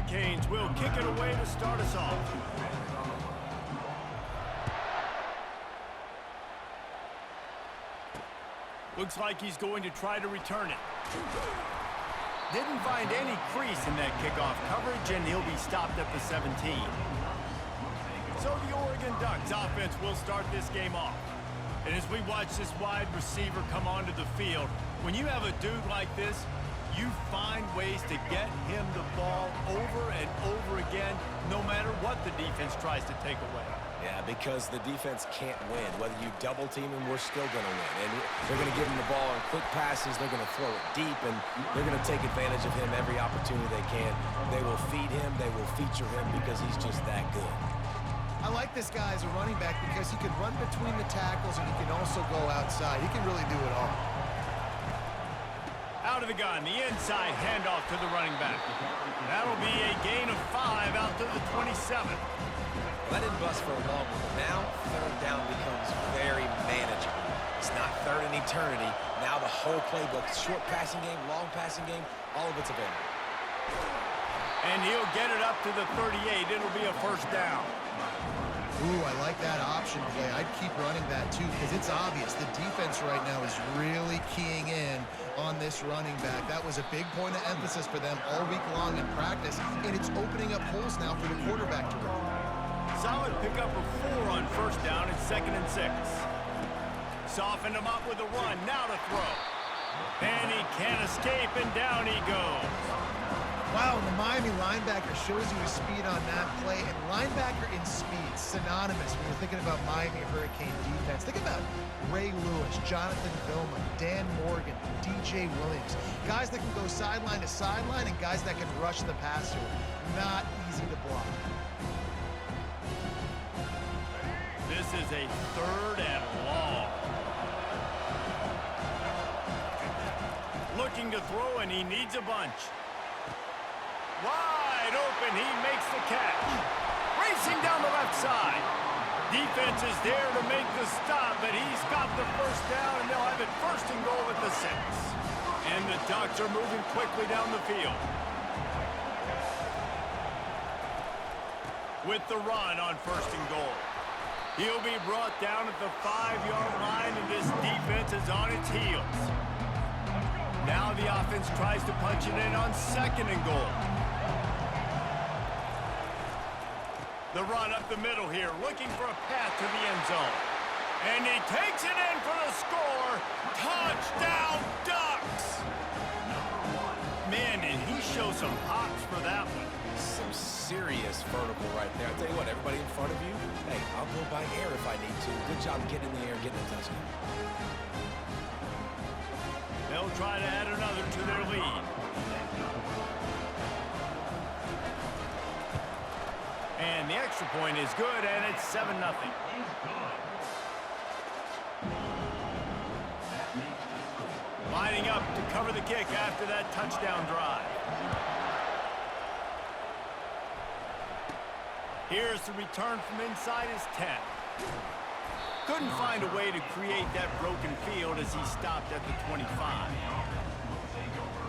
Hurricanes will kick it away to start us off. Looks like he's going to try to return it. Didn't find any crease in that kickoff coverage, and he'll be stopped at the 17. So the Oregon Ducks offense will start this game off. And as we watch this wide receiver come onto the field, when you have a dude like this, you find ways to get him the ball over and over again, no matter what the defense tries to take away. Yeah, because the defense can't win. Whether you double team him, we're still going to win. And they're going to give him the ball in quick passes. They're going to throw it deep, and they're going to take advantage of him every opportunity they can. They will feed him. They will feature him because he's just that good. I like this guy as a running back because he can run between the tackles and he can also go outside. He can really do it all. Out of the gun, the inside handoff to the running back. That'll be a gain of 5 out to the 27. That didn't bust for a long one. Now, third down becomes very manageable. It's not third in eternity. Now the whole playbook, short passing game, long passing game, all of it's available. And he'll get it up to the 38. It'll be a first down. Ooh, I like that option play. I'd keep running that too because it's obvious the defense right now is really keying in on this running back. That was a big point of emphasis for them all week long in practice, and it's opening up holes now for the quarterback to run. Solid pickup of 4 on first down and 2nd and 6. Softened him up with a run. Now to throw. And he can't escape, and down he goes. Wow, and the Miami linebacker shows you his speed on that play. And linebacker in speed, synonymous when you're thinking about Miami Hurricane defense. Think about Ray Lewis, Jonathan Vilma, Dan Morgan, DJ Williams. Guys that can go sideline to sideline and guys that can rush the passer. Not easy to block. This is a 3rd and long. Looking to throw, and he needs a bunch. Wide open, he makes the catch. Racing down the left side. Defense is there to make the stop, but he's got the first down, and they'll have it 1st and goal at the 6. And the Ducks are moving quickly down the field. With the run on 1st and goal. He'll be brought down at the 5-yard line, and this defense is on its heels. Now the offense tries to punch it in on 2nd and goal. The run up the middle here, looking for a path to the end zone. And he takes it in for the score. Touchdown, Ducks! Man, did he show some hops for that one. Some serious vertical right there. I'll tell you what, everybody in front of you, hey, I'll go by air if I need to. Good job getting in the air and getting a touchdown. They'll try to add another to their lead. And the extra point is good, and it's 7-0. Lining up to cover the kick after that touchdown drive. Here's the return from inside his 10. Couldn't find a way to create that broken field as he stopped at the 25.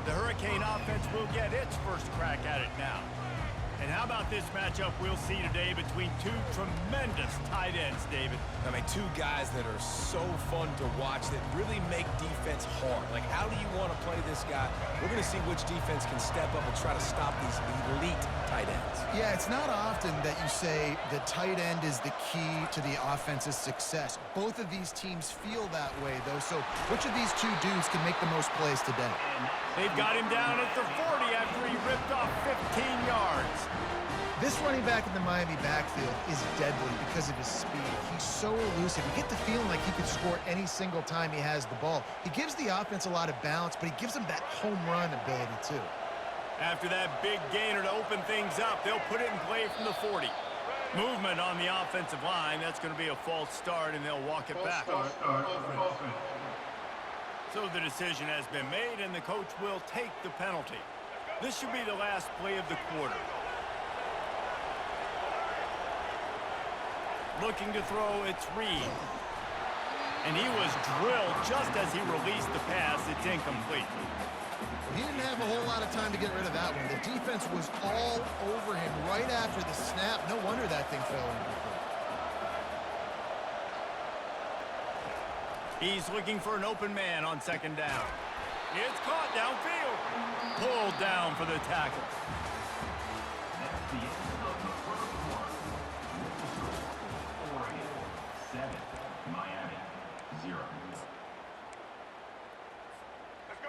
The Hurricane offense will get its first crack at it now. And how about this matchup we'll see today between 2 tremendous tight ends, David? I mean, 2 guys that are so fun to watch that really make defense hard. Like, how do you want to play this guy? We're going to see which defense can step up and try to stop these elite tight ends. Yeah, it's not often that you say the tight end is the key to the offense's success. Both of these teams feel that way, though. So which of these 2 dudes can make the most plays today? They've got him down at the 40 after he ripped off 15 yards. This running back in the Miami backfield is deadly because of his speed. He's so elusive. You get the feeling like he could score any single time he has the ball. He gives the offense a lot of balance, but he gives them that home run ability too. After that big gainer to open things up, they'll put it in play from the 40. Movement on the offensive line. That's going to be a false start, and they'll walk it back. So the decision has been made, and the coach will take the penalty. This should be the last play of the quarter. Looking to throw, it's Reed. And he was drilled just as he released the pass. It's incomplete. He didn't have a whole lot of time to get rid of that one. The defense was all over him right after the snap. No wonder that thing fell incomplete. He's looking for an open man on second down. It's caught downfield. Pulled down for the tackle. That's the end of the first quarter. Oregon 7, Miami 0.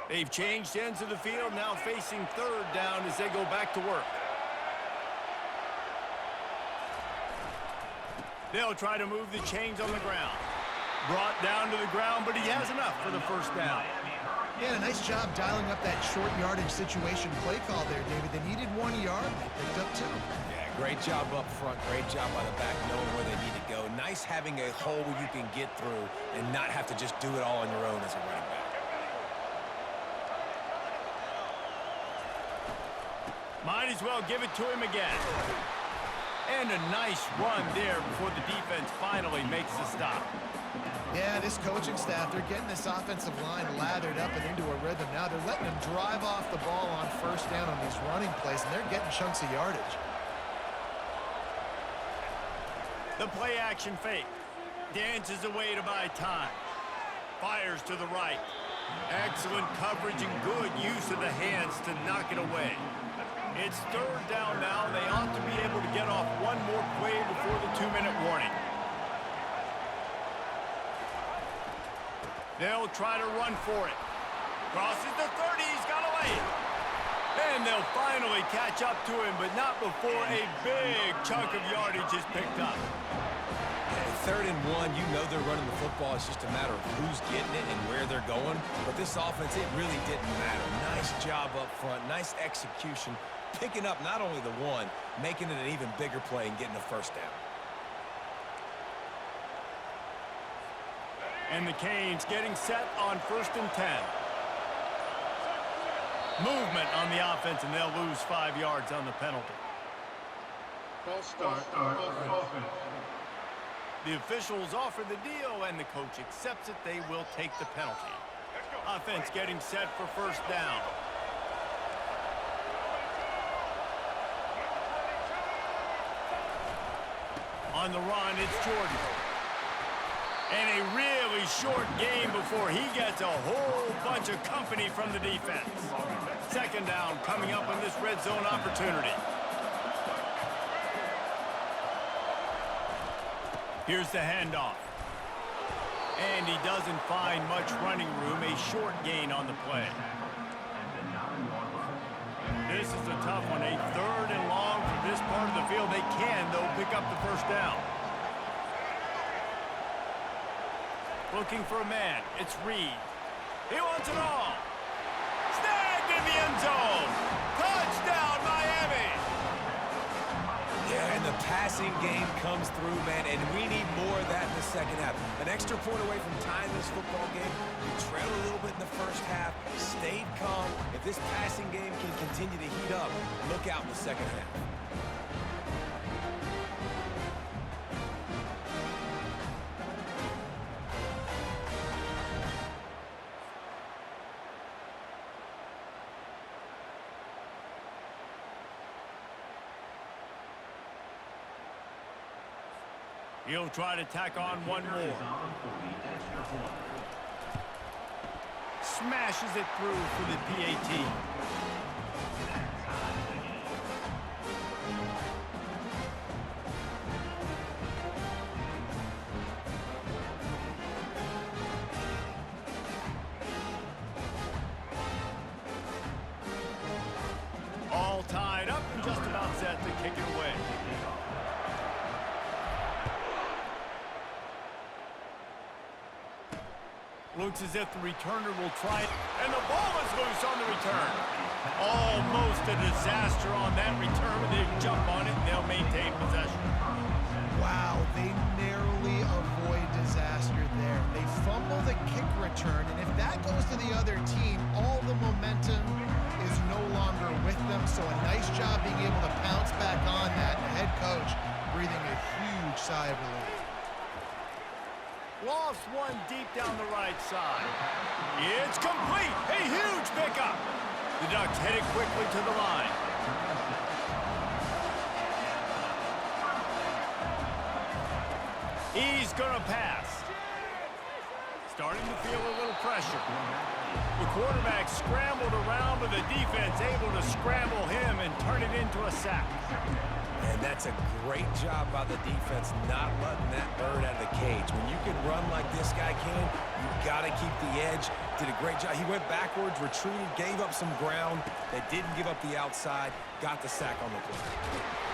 They've changed ends of the field, now facing third down as they go back to work. They'll try to move the chains on the ground. Brought down to the ground, but he has enough for the first down. Yeah, a nice job dialing up that short yardage situation play call there, David. They needed 1 yard. They picked up 2. Yeah, great job up front. Great job by the back, knowing where they need to go. Nice having a hole you can get through and not have to just do it all on your own as a running back. Might as well give it to him again. And a nice run there before the defense finally makes the stop. Yeah, this coaching staff, they're getting this offensive line lathered up and into a rhythm now. They're letting them drive off the ball on first down on these running plays, and they're getting chunks of yardage. The play action fake. Dances away to buy time. Fires to the right. Excellent coverage and good use of the hands to knock it away. It's third down now. They ought to be able to get off one more play before the 2-minute warning. They'll try to run for it. Crosses the 30. He's got away. And they'll finally catch up to him, but not before a big chunk of yardage is picked up. Third and 1, you know they're running the football. It's just a matter of who's getting it and where they're going. But this offense, it really didn't matter. Nice job up front, nice execution, picking up not only the one, making it an even bigger play and getting the first down. And the Canes getting set on 1st and 10. Movement on the offense, and they'll lose 5 yards on the penalty. False start. Offense. The officials offer the deal, and the coach accepts it. They will take the penalty. Offense getting set for first down. On the run, it's Jordan. And a really short game before he gets a whole bunch of company from the defense. Second down coming up on this red zone opportunity. Here's the handoff. And he doesn't find much running room. A short gain on the play. This is a tough one. A third and long for this part of the field. They can, though, pick up the first down. Looking for a man. It's Reed. He wants it all. Snagged in the end zone. Touchdown, Miami. Yeah, and the passing game comes through, man, and we need more of that in the second half. An extra point away from tying this football game. We trailed a little bit in the first half, stayed calm. If this passing game can continue to heat up, look out in the second half. He'll try to tack on one more. Smashes it through for the PAT. All tied up and just about set to kick it away. Looks as if the returner will try it, and the ball is loose on the return. Almost a disaster on that return, but they jump on it and they'll maintain possession. Wow, they narrowly avoid disaster there. They fumble the kick return, and if that goes to the other team, all the momentum is no longer with them. So a nice job being able to pounce back on that, and the head coach breathing a huge sigh of relief. Lost one deep down the right side. It's complete. A huge pickup. The Ducks headed quickly to the line. He's going to pass. Starting to feel a little pressure. The quarterback scrambled around, but the defense able to scramble him and turn it into a sack. And that's a great job by the defense not letting that bird out of the cage. When you can run like this guy can, you got to keep the edge. Did a great job. He went backwards, retreated, gave up some ground. They didn't give up the outside, got the sack on the play.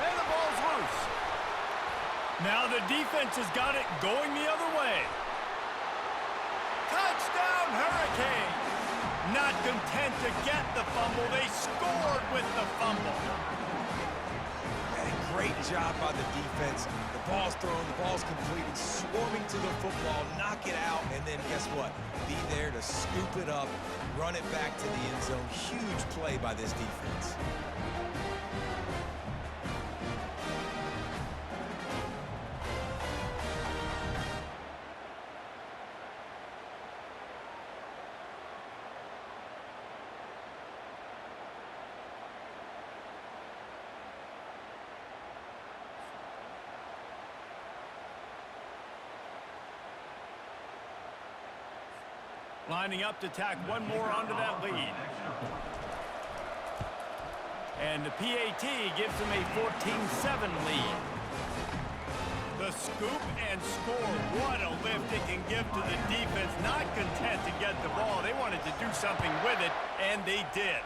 And the ball's loose. Now the defense has got it going the other way. Touchdown, Hurricanes! Not content to get the fumble, they scored with the fumble. And great job by the defense. The ball's thrown, the ball's completed, swarming to the football, knock it out, and then guess what? Be there to scoop it up, run it back to the end zone. Huge play by this defense. Lining up to tack one more onto that lead. And the PAT gives them a 14-7 lead. The scoop and score. What a lift it can give to the defense. Not content to get the ball. They wanted to do something with it, and they did.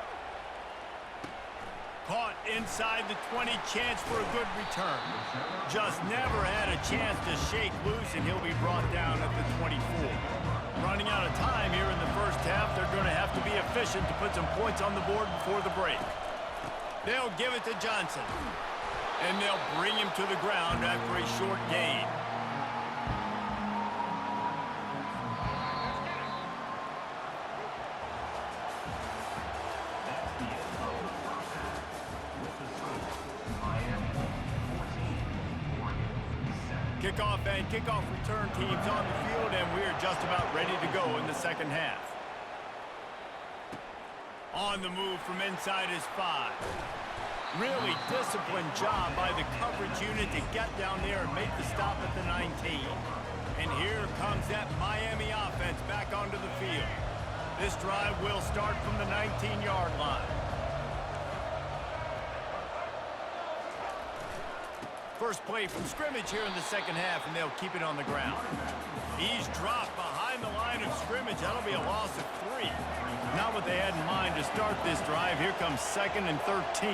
Caught inside the 20, chance for a good return. Just never had a chance to shake loose, and he'll be brought down at the 24. Running out of time here in the first half. They're going to have to be efficient to put some points on the board before the break. They'll give it to Johnson. And they'll bring him to the ground after a short gain. Kickoff and kickoff return teams on the field, and we're just about ready to go in the second half. On the move from inside his 5. Really disciplined job by the coverage unit to get down there and make the stop at the 19. And here comes that Miami offense back onto the field. This drive will start from the 19-yard line. First play from scrimmage here in the second half, and they'll keep it on the ground. He's dropped behind the line of scrimmage. That'll be a loss of 3. Not what they had in mind to start this drive. Here comes 2nd and 13.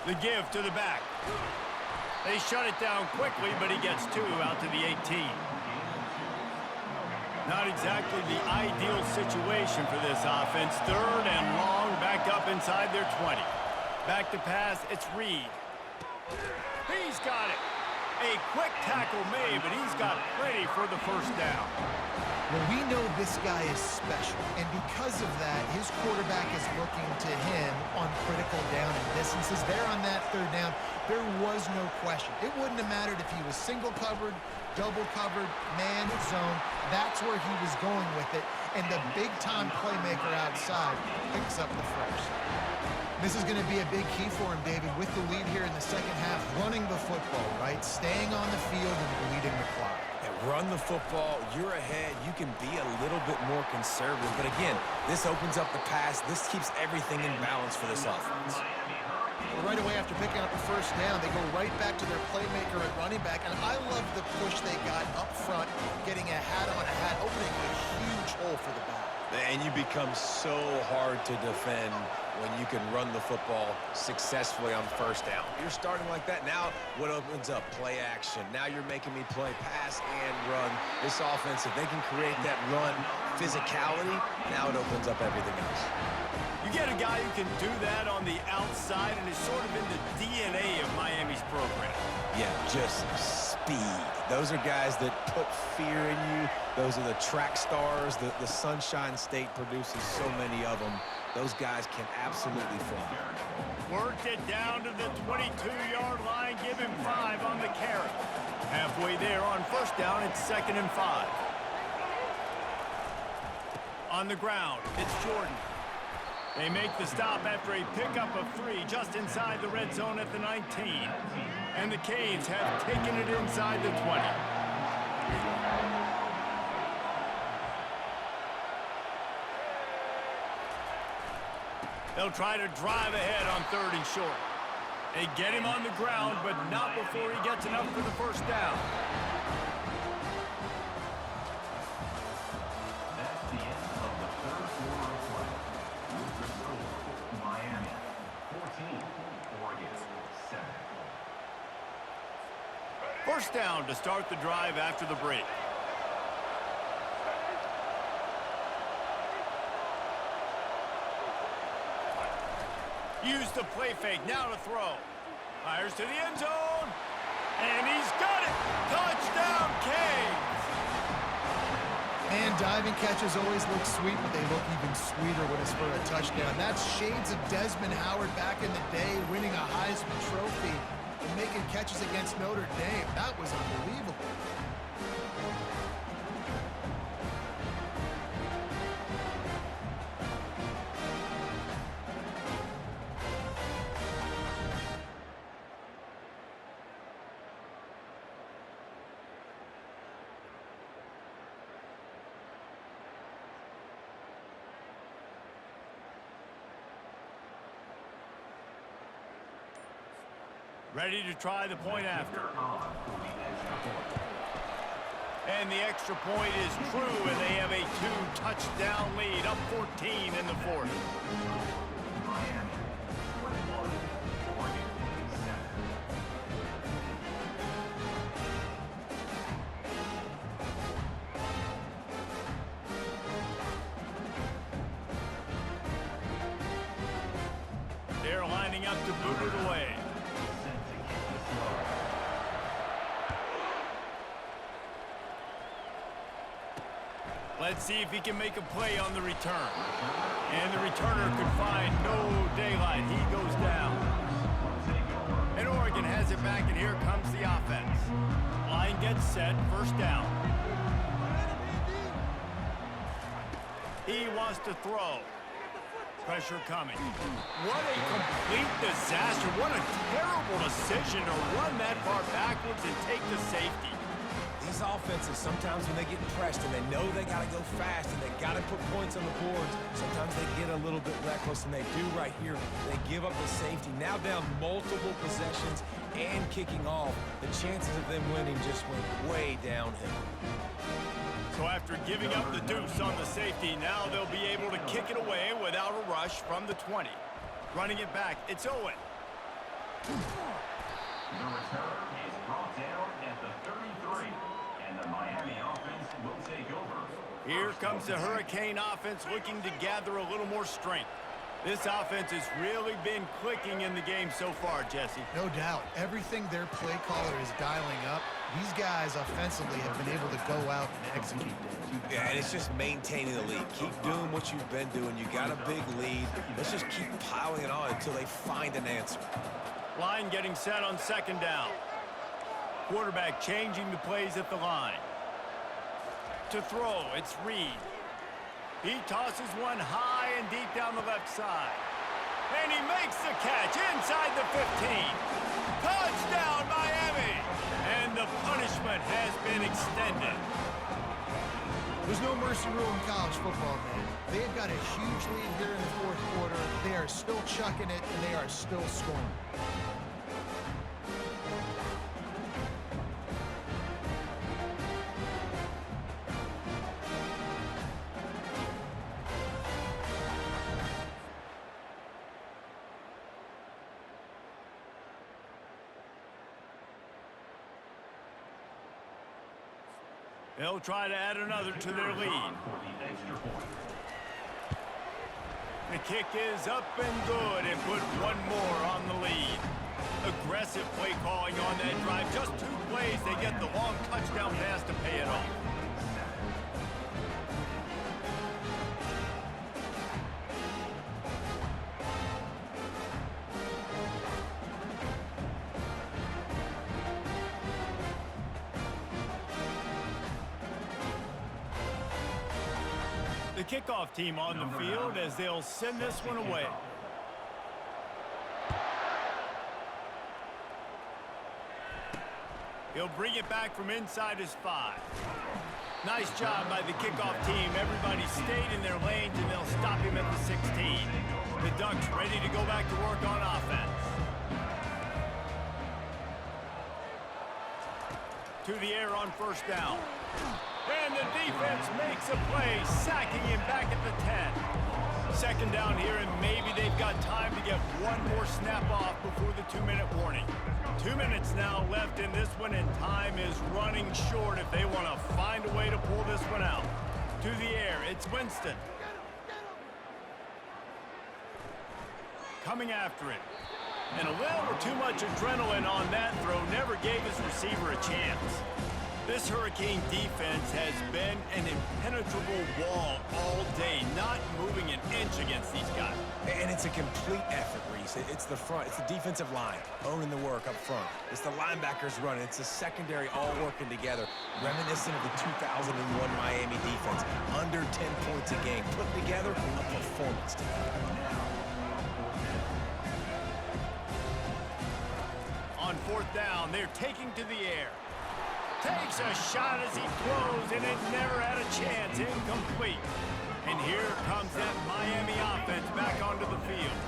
The give to the back. They shut it down quickly, but he gets 2 out to the 18. Not exactly the ideal situation for this offense. 3rd and long, back up inside their 20. Back to pass, it's Reed. He's got it. A quick tackle made, but he's got plenty for the first down. Well, we know this guy is special, and because of that, his quarterback is looking to him on critical down and distances. There on that 3rd down, there was no question. It wouldn't have mattered if he was single covered, double covered, man, zone. That's where he was going with it, and the big-time playmaker outside picks up the first. This is going to be a big key for him, David, with the lead here in the second half, running the football, right? Staying on the field and bleeding the clock. And run the football, you're ahead, you can be a little bit more conservative. But again, this opens up the pass. This keeps everything in balance for this offense. Well, right away after picking up the first down, they go right back to their playmaker at running back. And I love the push they got up front, getting a hat on a hat, opening a huge hole for the back. And you become so hard to defend when you can run the football successfully on first down. You're starting like that. Now what opens up? Play action. Now you're making me play pass and run. This offense, if they can create that run physicality, now it opens up everything else. You get a guy who can do that on the outside, and is sort of in the DNA of Miami's program. Yeah, just speed. Those are guys that put fear in you. Those are the track stars. The Sunshine State produces so many of them. Those guys can absolutely fly. Worked it down to the 22-yard line. Give him 5 on the carry. Halfway there on first down, it's 2nd and 5. On the ground, it's Jordan. They make the stop after a pickup of 3 just inside the red zone at the 19. And the Canes have taken it inside the 20. They'll try to drive ahead on 3rd and short. They get him on the ground, but not before he gets enough for the first down. That's the end of the third quarter of play. With the score, Miami 14, Oregon 7. First down to start the drive after the break. Use the play fake, now to throw. Fires to the end zone. And he's got it! Touchdown, Canes! Man, diving catches always look sweet, but they look even sweeter when it's for a touchdown. That's shades of Desmond Howard back in the day, winning a Heisman Trophy and making catches against Notre Dame. That was unbelievable. Ready to try the point after. And the extra point is true, and they have a 2-touchdown lead, up 14 in the 4th. Miami 21, Oregon 7. They're lining up to boot it away. Let's see if he can make a play on the return. And the returner could find no daylight. He goes down. And Oregon has it back, and here comes the offense. Line gets set, first down. He wants to throw. Pressure coming. What a complete disaster. What a terrible decision to run that far backwards and take the safety. These offenses, sometimes when they get pressed and they know they got to go fast and they got to put points on the boards, sometimes they get a little bit reckless, and they do right here. They give up the safety. Now down multiple possessions and kicking off. The chances of them winning just went way downhill. So after giving up the deuce on the safety, now they'll be able to kick it away without a rush from the 20. Running it back, it's Owen. The return is brought down at the 33, and the Miami offense will take over. Here comes the Hurricane offense looking to gather a little more strength. This offense has really been clicking in the game so far, Jesse. No doubt. Everything their play caller is dialing up, these guys offensively have been able to go out and execute that. Yeah, and it's just maintaining the lead. Keep doing what you've been doing. You got a big lead. Let's just keep piling it on until they find an answer. Line getting set on second down. Quarterback changing the plays at the line. To throw, it's Reed. He tosses one high and deep down the left side. And he makes the catch inside the 15. Touchdown, Miami! And the punishment has been extended. There's no mercy rule in college football, man. They've got a huge lead here in the 4th quarter. They are still chucking it, and they are still scoring. They'll try to add another to their lead. The kick is up and good, and put one more on the lead. Aggressive play calling on that drive. Just 2 plays, they get the long touchdown pass to pay it off. The The kickoff team on the field as they'll send this one away. He'll bring it back from inside his 5. Nice job by the kickoff team. Everybody stayed in their lanes, and they'll stop him at the 16. The Ducks ready to go back to work on offense. To the air on first down. And the defense makes a play, sacking him back at the 10. Second down here, and maybe they've got time to get one more snap off before the 2-minute warning. 2 minutes now left in this one, and time is running short if they want to find a way to pull this one out. To the air, it's Winston. Coming after it. And a little too much adrenaline on that throw never gave his receiver a chance. This Hurricane defense has been an impenetrable wall all day, not moving an inch against these guys. And it's a complete effort, Reese. It's the front. It's the defensive line owning the work up front. It's the linebackers running. It's the secondary all working together, reminiscent of the 2001 Miami defense. Under 10 points a game, put together a performance together. On fourth down, they're taking to the air. Takes a shot as he throws, and it never had a chance. Incomplete. And here comes that Miami offense back onto the field.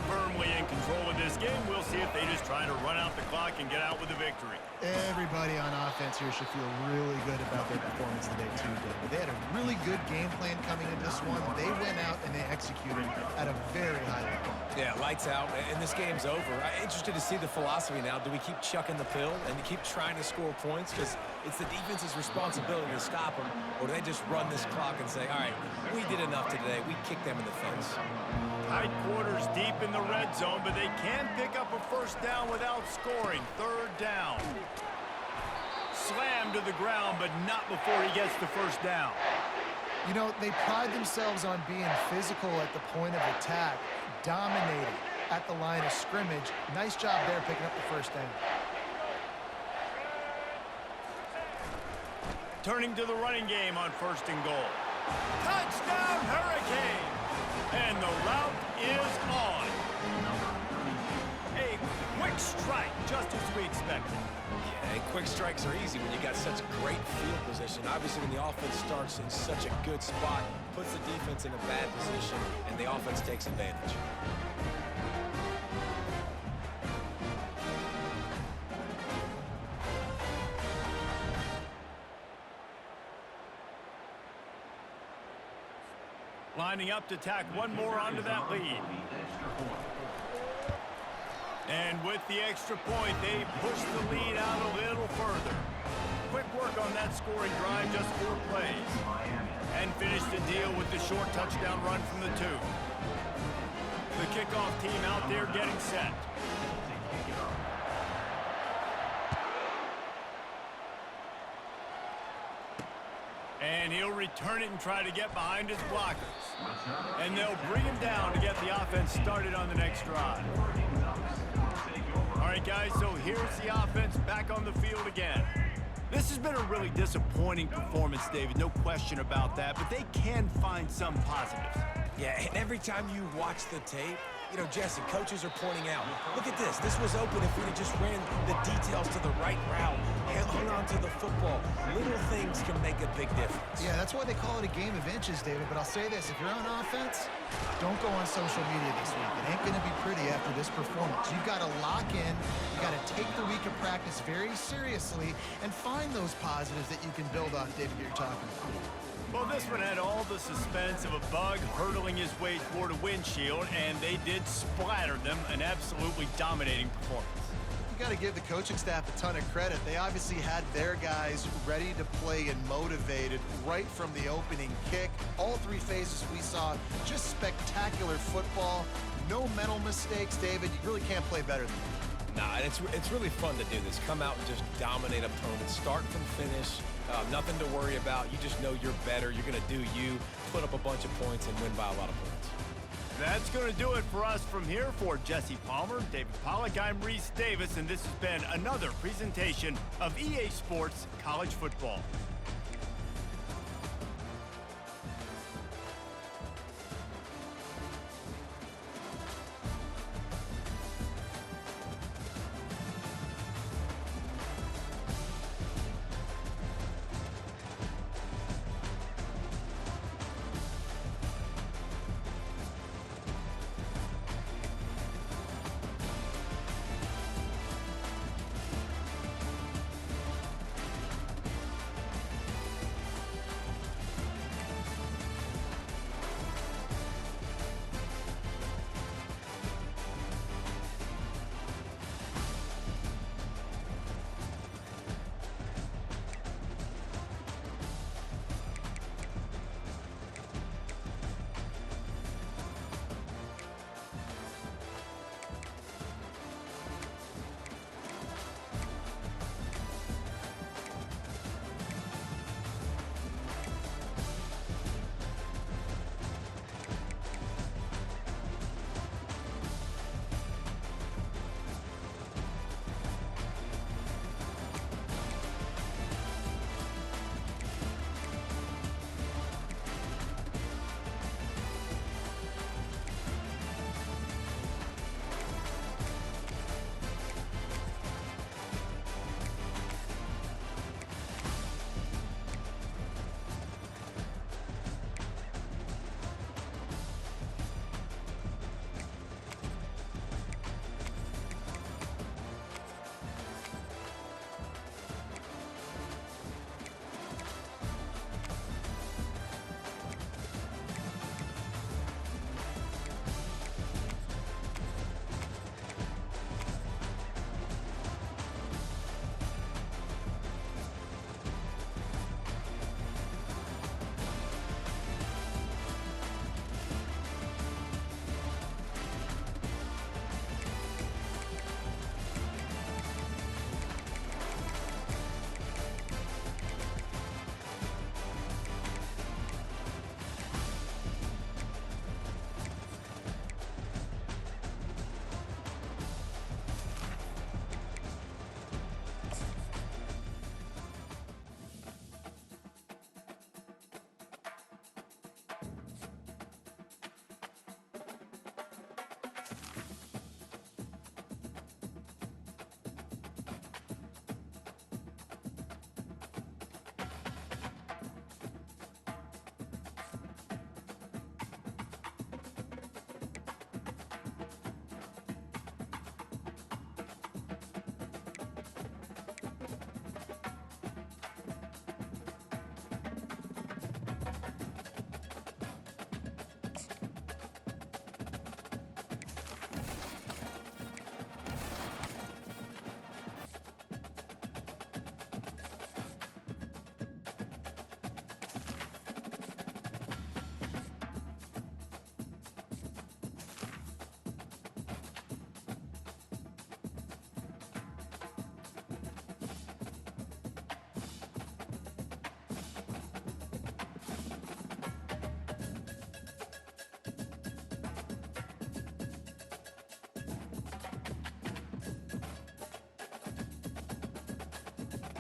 Firmly in control of this game. We'll see if they just try to run out the clock and get out with a victory. Everybody on offense here should feel really good about their performance today, too, David. They had a really good game plan coming into this one. They went out and they executed at a very high level. Yeah, lights out, and this game's over. I'm interested to see the philosophy now. Do we keep chucking the pill and keep trying to score points? Because it's the defense's responsibility to stop them, or do they just run this clock and say, all right, we did enough today. We kicked them in the fence. Tight quarters deep in the red zone, but they can pick up a first down without scoring. Third down. Slammed to the ground, but not before he gets the first down. You know, they pride themselves on being physical at the point of attack, dominating at the line of scrimmage. Nice job there picking up the first down. Turning to the running game on first and goal. Touchdown, Hurricane! And the route is on. A quick strike, just as we expected. Yeah, and quick strikes are easy when you got such great field position. Obviously, when the offense starts in such a good spot, puts the defense in a bad position, and the offense takes advantage. Lining up to tack one more onto that lead. And with the extra point, they push the lead out a little further. Quick work on that scoring drive, just 4 plays. And finish the deal with the short touchdown run from the 2. The kickoff team out there getting set. And he'll return it and try to get behind his blockers. And they'll bring him down to get the offense started on the next drive. All right, guys, so here's the offense back on the field again. This has been a really disappointing performance, David, no question about that, but they can find some positives. Yeah, and every time you watch the tape, you know, Jesse, coaches are pointing out, look at this. This was open if we'd have just ran the details to the right route, hung on to the football. Little things can make a big difference. Yeah, that's why they call it a game of inches, David. But I'll say this, if you're on offense, don't go on social media this week. It ain't going to be pretty after this performance. You've got to lock in. You've got to take the week of practice very seriously and find those positives that you can build off, David, you're talking about. Well, this one had all the suspense of a bug hurtling his way toward a windshield, and they did splatter them, an absolutely dominating performance. You got to give the coaching staff a ton of credit. They obviously had their guys ready to play and motivated right from the opening kick. All 3 phases we saw, just spectacular football. No mental mistakes, David. You really can't play better than that. Nah, and it's really fun to do this. Come out and just dominate opponents, start from finish. Nothing to worry about. You just know you're better. You're going to do you, put up a bunch of points, and win by a lot of points. That's going to do it for us from here. For Jesse Palmer, David Pollack, I'm Reese Davis, and this has been another presentation of EA Sports College Football.